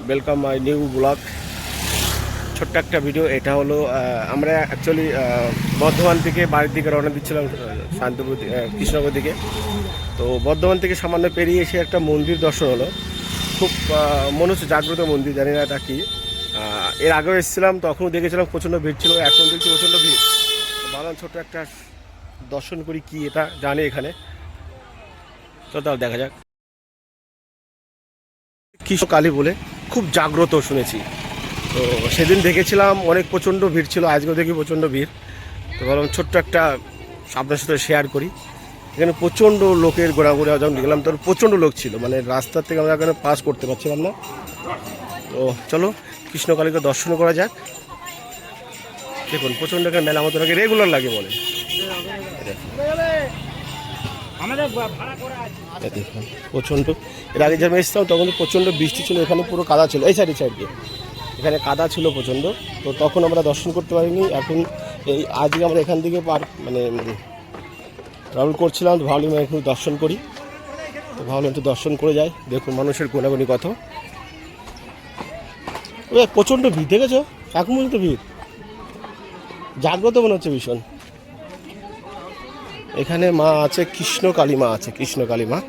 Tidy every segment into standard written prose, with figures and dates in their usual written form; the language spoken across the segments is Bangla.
Welcome my new blog. ছোট্ট একটা ভিডিও। এটা হলো আমরা অ্যাকচুয়ালি বর্ধমান থেকে বাড়ির দিকে রওনা দিচ্ছিলাম শান্তিপুর কৃষ্ণনগর দিকে। তো বর্ধমান থেকে সামান্য পেরিয়ে এসে একটা মন্দির দর্শন হলো। খুব মনে হচ্ছে জাগ্রত মন্দির, জানি না এটা কি। এর আগেও এসেছিলাম, তখনও দেখেছিলাম প্রচণ্ড ভিড় ছিল, এখন দেখছি প্রচণ্ড ভিড়। ভাবলাম ছোট্ট একটা দর্শন করি, কি এটা জানি এখানে। তো তাও দেখা যাক। কৃষ্ণ কালী বলে খুব জাগ্রত শুনেছি। তো সেদিন দেখেছিলাম অনেক প্রচণ্ড ভিড় ছিল, আজকেও দেখি প্রচণ্ড ভিড়। তো ভাবলাম ছোট্ট একটা আপনার সাথে শেয়ার করি। এখানে প্রচণ্ড লোকের ঘোরাঘুরি, যখন দেখলাম তখন প্রচণ্ড লোক ছিল, মানে রাস্তার থেকে আমরা এখানে পাস করতে পারছিলাম না। তো চলো কৃষ্ণকালীকে দর্শন করা যাক। দেখুন প্রচণ্ড এখানে মেলা মতো লাগে, রেগুলার লাগে বলে। দেখুন প্রচণ্ড, এর আগে যখন এসেছিলাম তখন তো প্রচণ্ড বৃষ্টি ছিল, এখানে পুরো কাদা ছিল, এই সাইড দিয়ে এখানে কাদা ছিল প্রচণ্ড। তো তখন আমরা দর্শন করতে পারিনি। এখন এই আজকে আমরা এখান থেকে ট্রাভেল করছিলাম, তো ভাবলাম এখন দর্শন করি। তো ভাবলাম একটু দর্শন করে যাই। দেখুন মানুষের গোনাগুনি কত, প্রচণ্ড ভিড়, দেখেছো এখন পর্যন্ত ভিড়, জাগ্রত মনে হচ্ছে ভীষণ। এখানে মা আছে, কৃষ্ণকালী মা আছে, কৃষ্ণকালী মা।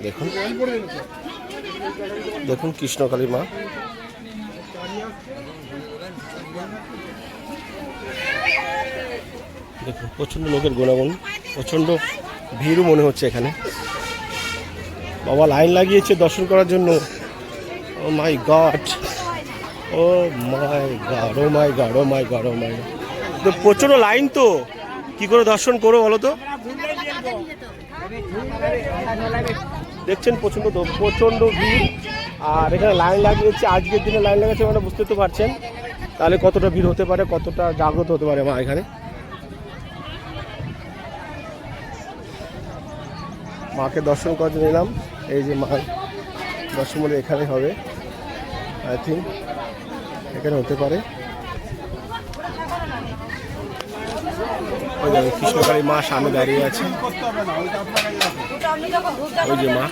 দেখুন দেখুন কৃষ্ণকালী মা। দেখুন প্রচণ্ড লোকের গুণাগুণ, প্রচণ্ড ভিড়ও মনে হচ্ছে এখানে। বাবা লাইন লাগিয়েছে দর্শন করার জন্য। ও মাই গড, ও মাই গড, ও মাই গড, ও মাই গড, ও মাই গড। তো প্রচণ্ড লাইন, তো কি করে দর্শন করো বলো তো। দেখছেন প্রচণ্ড ভিড়, আর এখানে লাইন লাগিয়েছে, আজকের দিনে লাইন লাগাচ্ছে, মানে বুঝতে তো পারছেন তাহলে কতটা ভিড় হতে পারে, কতটা জাগ্রত হতে পারে মা এখানে। মাকে দর্শন করতে নিলাম, এই যে মা দর্শন বলে এখানে হবে, আই থিঙ্ক এখানে হতে পারে। ওই যে কৃষ্ণকালী মা সামনে দাঁড়িয়ে আছে, ওই যে মা।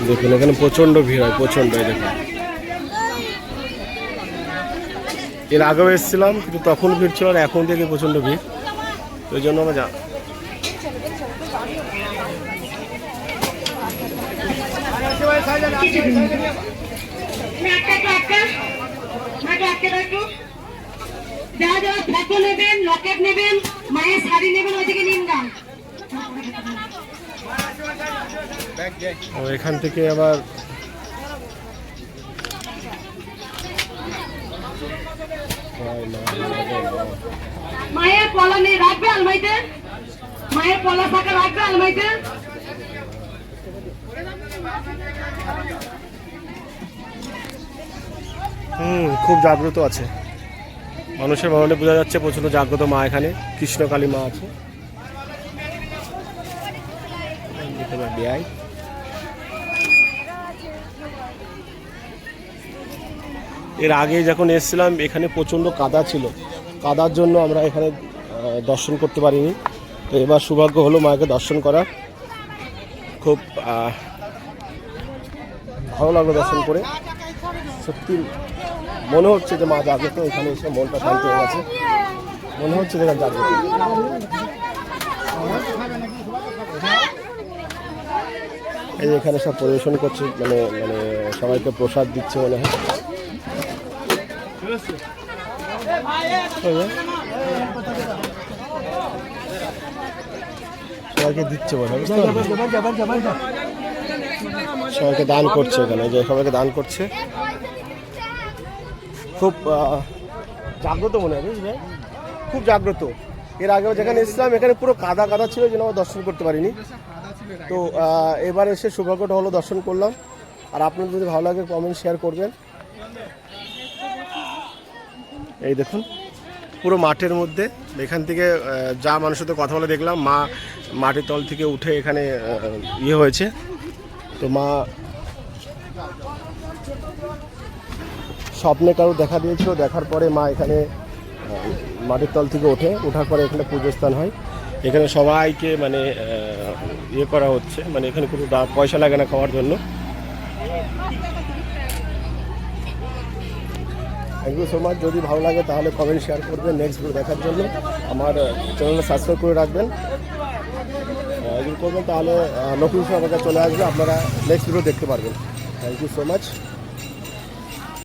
দেখুন এখানে প্রচন্ড ভিড় হয়, প্রচন্ড। দেখুন এর আগেও এসেছিলাম, কিন্তু তখন ভিড় ছিল, আর এখন থেকে প্রচন্ড ভিড়। ওই জন্য আমরা এখান থেকে আবার মায়ের পলা নিয়ে রাখবে আলমারিতে, মায়ের পলা থাকা রাখবে আলমারিতে। খুব জাগ্রত আছে মানুষের মনে, বোঝা যাচ্ছে প্রচন্ড জাগ্রত মা এখানে। কৃষ্ণকালী মা আছে। এর আগে যখন এসেছিলাম এখানে প্রচণ্ড কাদা ছিল, কাদার জন্য আমরা এখানে দর্শন করতে পারিনি। তো এবার সৌভাগ্য হলো মাকে দর্শন করার, খুব ভালো লাগলো দর্শন করে। সত্যি মনে হচ্ছে যে মা জাগ্রত, এখানে এসে মনটা শান্ত হয়ে গেছে, মনে হচ্ছে যে জাগ্রত। এই যে এখানে সব পরিবেশন করছে, মানে সবাইকে প্রসাদ দিচ্ছে মনে হয়। সবাইকে দিচ্ছে বলে, সবাইকে দান করছে এখানে, যে সবাইকে দান করছে। খুব জাগ্রত মনে হয়, বুঝলেন, খুব জাগ্রত। এর আগেও যেখানে এসেছিলাম এখানে পুরো কাদা কাদা ছিল, যেন আমরা দর্শন করতে পারিনি। তো এবার এসে সৌভাগ্যটা হলো, দর্শন করলাম। আর আপনাদের যদি ভালো লাগে কমেন্ট শেয়ার করবেন। এই দেখুন পুরো মাঠের মধ্যে, এখান থেকে যা মানুষের সাথে কথা বলে দেখলাম, মা মাটির তল থেকে উঠে এখানে ইয়ে হয়েছে। তো মা স্বপ্নে কারো দেখা দিয়েছিল, দেখার পরে মা এখানে মাটির তল থেকে ওঠার পরে এখানে পুজো স্থান হয়। এখানে সবাইকে মানে ইয়ে করা হচ্ছে, মানে এখানে কোনো পয়সা লাগে না খাওয়ার জন্য। Thank you so much. যদি ভালো লাগে তাহলে কমেন্ট শেয়ার করবেন। নেক্সট ভিডিও দেখার জন্য আমার চ্যানেলটা সাবস্ক্রাইব করে রাখবেন। যদি করবেন তাহলে নোটিফিকেশন আমার কাছে চলে আসবে, আপনারা নেক্সট ভিডিও দেখতে পারবেন। Thank you so much.